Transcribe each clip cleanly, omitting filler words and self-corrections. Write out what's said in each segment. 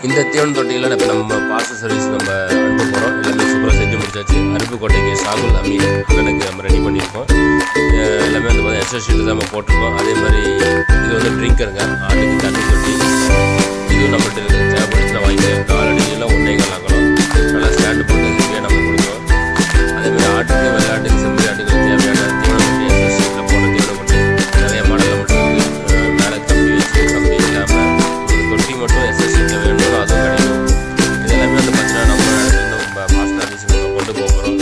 இந்த தீவன தொட்டியில் இப்போ நம்ம பார்சல் சர்வீஸ் நம்ம அனுப்ப போகிறோம். எல்லாமே சூப்பராக செஞ்சு முடிச்சாச்சு. அருப்புக்கோட்டைக்கு சாகுல் அமீர் அண்ணனுக்கு நம்ம ரெடி பண்ணியிருக்கோம். எல்லாமே வந்து பார்த்தீங்கன்னா எக்ஸ்ட்ரா ஷீட்டு தான் நம்ம போட்டிருக்கோம். அதே மாதிரி இது வந்து ட்ரிங்கருங்க, ஆட்டுக்கு தண்ணி தொட்டி. இதுவும் நம்மகிட்ட இருக்குது, தேவைப்படுச்சுன்னா வாங்கிக்கலாம். 4 அடிலாம் 1.25 ஆகணும். நல்லா ஸ்டாண்டு போட்டு ஹெவியாக நம்ம கொடுக்குறோம். அதேமாதிரி ஆட்டுக்கு வெள்ளாட்டுக்கு செம்மறி ஆட்டுக்கு தேவையான தீவன தொட்டி எக்ஸ்ட்ரா ஷீட்டில் போட தீவன தொட்டி நிறைய மாடலில் மட்டும் இருக்குது. மேலே கம்பி வச்சு கம்பி இல்லாமல் தொட்டி மட்டும் எக்ஸ்ட்ரா ஷீட்டில் வேணும், அதுவும் கிடைக்கும். இது எல்லாமே வந்து பார்த்தீங்கன்னா நம்ம பார்சல் ஆஃபீஸுக்கு நம்ம கொண்டு போகிறோம்.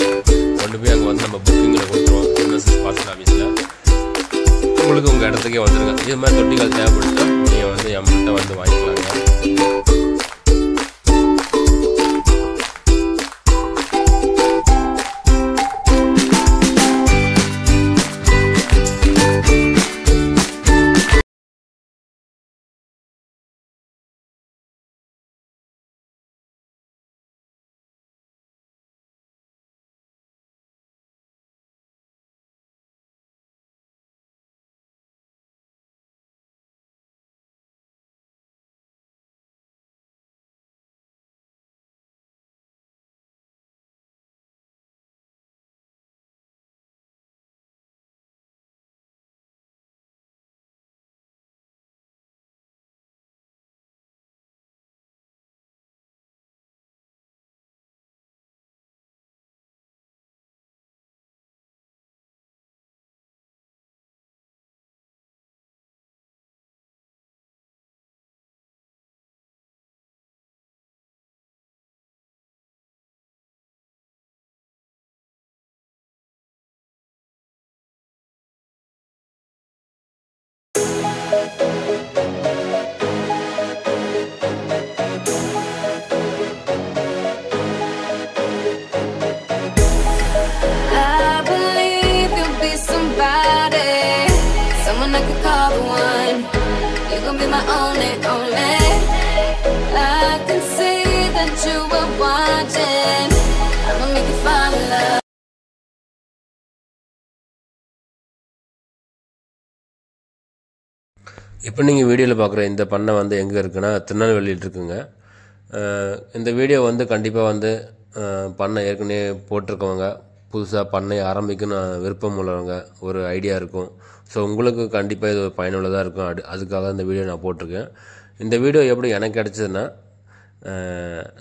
கொண்டு போய் அங்கே வந்து நம்ம புக்கிங்கில் கொடுத்துருவோம். என்எஸ்எஸ் பார்சல் ஆஃபீஸில் உங்களுக்கு உங்கள் இடத்துக்கே வந்துடுங்க. இது மாதிரி தொட்டிகள் தேவைப்படுத்தா நீங்கள் வந்து எம்கிட்ட வந்து வாங்கிக்கலாங்க. இப்போ நீங்கள் வீடியோவில் பார்க்குற இந்த பண்ணை வந்து எங்கே இருக்குன்னா திருநெல்வேலியில் இருக்குங்க. இந்த வீடியோ வந்து கண்டிப்பாக வந்து பண்ணை ஏற்கனவே போட்டிருக்கவங்க, புதுசாக பண்ணை ஆரம்பிக்கணும்னு விருப்பம் உள்ளவங்க, ஒரு ஐடியா இருக்கும். ஸோ உங்களுக்கு கண்டிப்பாக இது பயனுள்ளதாக இருக்கும். அதுக்காக இந்த வீடியோ நான் போட்டிருக்கேன். இந்த வீடியோ எப்படி எனக்கு கிடச்சதுன்னா,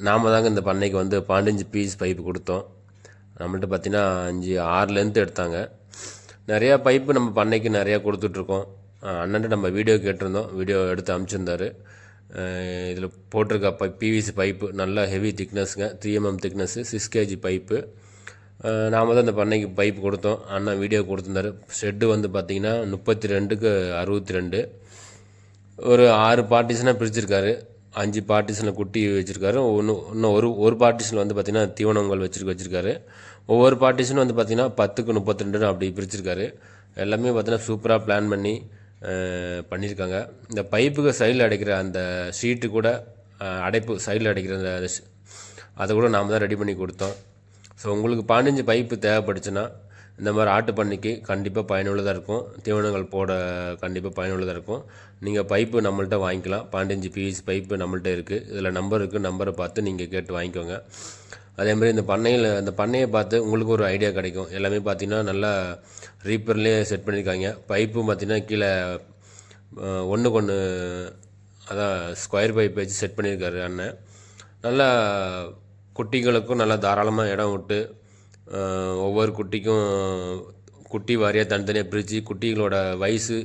நாம் தாங்க இந்த பண்ணைக்கு வந்து 12 பீஸ் பைப்பு கொடுத்தோம். நம்மள்ட்ட பார்த்தீங்கன்னா 6 லென்த் எடுத்தாங்க. நிறையா பைப்பு நம்ம பண்ணைக்கு நிறையா கொடுத்துட்ருக்கோம். அண்ணன்ட்ட நம்ம வீடியோ கேட்டிருந்தோம், வீடியோ எடுத்து அனுப்பிச்சிருந்தாரு. இதில் போட்டிருக்க பிவிசி பைப்பு நல்லா ஹெவி திக்னஸ்ங்க, 3 mm திக்னஸ்ஸு, 6 kg பைப்பு. நாம் தான் இந்த பண்ணைக்கு பைப்பு கொடுத்தோம். அண்ணன் வீடியோ கொடுத்துருந்தாரு. ஷெட்டு வந்து பார்த்திங்கன்னா 32க்கு 62, ஒரு 6 பார்ட்டிஷனாக பிரிச்சிருக்காரு. 5 பார்ட்டிஷனில் குட்டி வச்சுருக்காரு. இன்னும் ஒரு பார்ட்டிஷனில் வந்து பார்த்திங்கன்னா தீவனங்கள் வச்சுருக்காரு. ஒவ்வொரு பார்ட்டிஷனும் வந்து பார்த்திங்கன்னா 10க்கு 32 அப்படி பிரிச்சிருக்காரு. எல்லாமே பார்த்திங்கன்னா சூப்பராக பிளான் பண்ணி பண்ணியிருக்காங்க. இந்த பைப்புக்கு சைடில் அடைக்கிற அந்த ஷீட்டு கூட, அடைப்பு சைடில் அடைக்கிற அந்த அதை கூட நாம் தான் ரெடி பண்ணி கொடுத்தோம். ஸோ உங்களுக்கு 15 பைப்பு தேவைப்படுச்சுன்னா இந்த மாதிரி ஆட்டு பண்ணைக்கு கண்டிப்பாக பயனுள்ளதாக இருக்கும். தீவனங்கள் போட கண்டிப்பாக பயனுள்ளதாக இருக்கும். நீங்கள் பைப்பு நம்மள்ட்ட வாங்கிக்கலாம். 15 பீஸ் பைப்பு நம்மள்ட்ட இருக்குது. இதில் நம்பர் இருக்குது, நம்பரை பார்த்து நீங்கள் கேட்டு வாங்கிக்கோங்க. அதேமாதிரி இந்த பண்ணையை பார்த்து உங்களுக்கு ஒரு ஐடியா கிடைக்கும். எல்லாமே பார்த்தீங்கன்னா நல்லா ரீப்பர்லேயே செட் பண்ணியிருக்காங்க. பைப்பும் பார்த்தீங்கன்னா கீழே 1க்கு 1 அதான் ஸ்கொயர் பைப் வச்சு செட் பண்ணியிருக்காரு அண்ணன். நல்லா குட்டிகளுக்கும் நல்லா தாராளமாக இடம் விட்டு, ஒவ்வொரு குட்டிக்கும் குட்டி வாரியாக தனித்தனியாக பிரித்து, குட்டிகளோட வயசு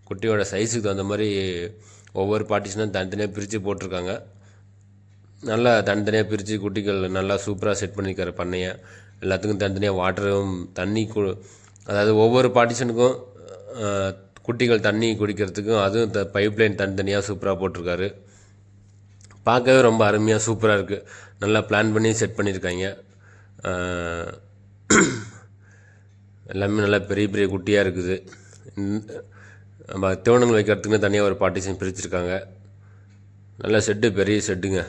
குட்டியோட சைஸுக்கு தகுந்த மாதிரி ஒவ்வொரு பார்ட்டிஷனும் தனித்தனியாக பிரித்து போட்டிருக்காங்க. நல்லா தனித்தனியாக பிரித்து குட்டிகள் நல்லா சூப்பராக செட் பண்ணியிருக்காரு பண்ணையை. எல்லாத்துக்கும் தனித்தனியாக வாட்டரும் தண்ணி அதாவது ஒவ்வொரு பார்ட்டிஷனுக்கும் குட்டிகள் தண்ணி குடிக்கிறதுக்கும் அதுவும் பைப் லைன் தனித்தனியாக சூப்பராக போட்டிருக்காரு. பார்க்கவே ரொம்ப அருமையாக சூப்பராக இருக்குது. நல்லா பிளான் பண்ணி செட் பண்ணியிருக்காங்க. எல்லாமே நல்லா பெரிய பெரிய குட்டியாக இருக்குது. நம்ம தீவனங்கள் வைக்கிறதுக்குன்னு தனியாக ஒரு பார்ட்டிஷன் பிரிச்சுருக்காங்க. நல்ல ஷெட்டு, பெரிய ஷெட்டுங்க.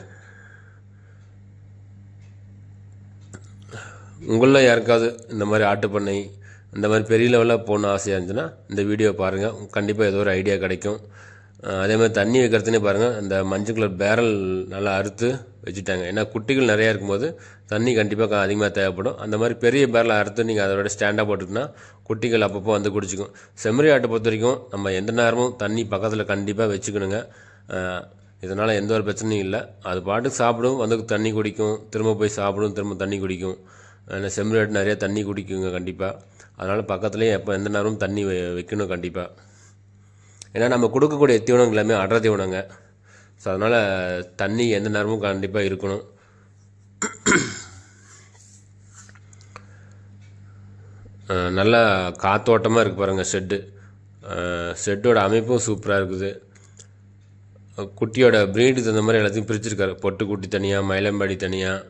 உங்களில் யாருக்காவது இந்த மாதிரி ஆட்டு பண்ணை இந்த மாதிரி பெரிய லெவலில் போகணும் ஆசையாக இருந்துச்சுன்னா இந்த வீடியோ பாருங்கள். கண்டிப்பாக ஏதோ ஒரு ஐடியா கிடைக்கும். அதே மாதிரி தண்ணி வைக்கிறதுனே பாருங்கள், அந்த மஞ்சள் கலர் பேரல் நல்லா அறுத்து வச்சுட்டாங்க. ஏன்னா குட்டிகள் நிறையா இருக்கும்போது தண்ணி கண்டிப்பாக அதிகமாக தேவைப்படும். அந்த மாதிரி பெரிய பேரலை அறுத்து நீங்கள் அதோட ஸ்டாண்டாக போட்டுக்கிட்டா குட்டிகள் அப்பப்போ வந்து குடிச்சிக்கும். செம்மறி ஆட்டை பொறுத்த வரைக்கும் நம்ம எந்த நேரமும் தண்ணி பக்கத்தில் கண்டிப்பாக வச்சுக்கணுங்க. இதனால் எந்த ஒரு பிரச்சனையும் இல்லை. அது பாட்டுக்கு சாப்பிடும், வந்து தண்ணி குடிக்கும், திரும்ப போய் சாப்பிடும், திரும்ப தண்ணி குடிக்கும். ஏன்னா செம்மறி ஆட்டு நிறையா தண்ணி குடிக்குங்க கண்டிப்பாக. அதனால் பக்கத்துலேயே எப்போ எந்த நேரமும் தண்ணி வைக்கணும் கண்டிப்பாக. ஏன்னா நம்ம கொடுக்கக்கூடிய தீவனங்கள் எல்லாமே அடர் தீவனங்க. ஸோ அதனால் தண்ணி எந்த நேரமும் கண்டிப்பாக இருக்கணும். நல்லா காத்தோட்டமாக இருக்குது பாருங்கள் ஷெட்டு. ஷெட்டோட அமைப்பும் சூப்பராக இருக்குது. குட்டியோட ப்ரீடுக்கு தகுந்த மாதிரி எல்லாத்தையும் பிரிச்சுருக்காரு. பொட்டு குட்டி தனியாக, மயிலம்பாடி தனியாக,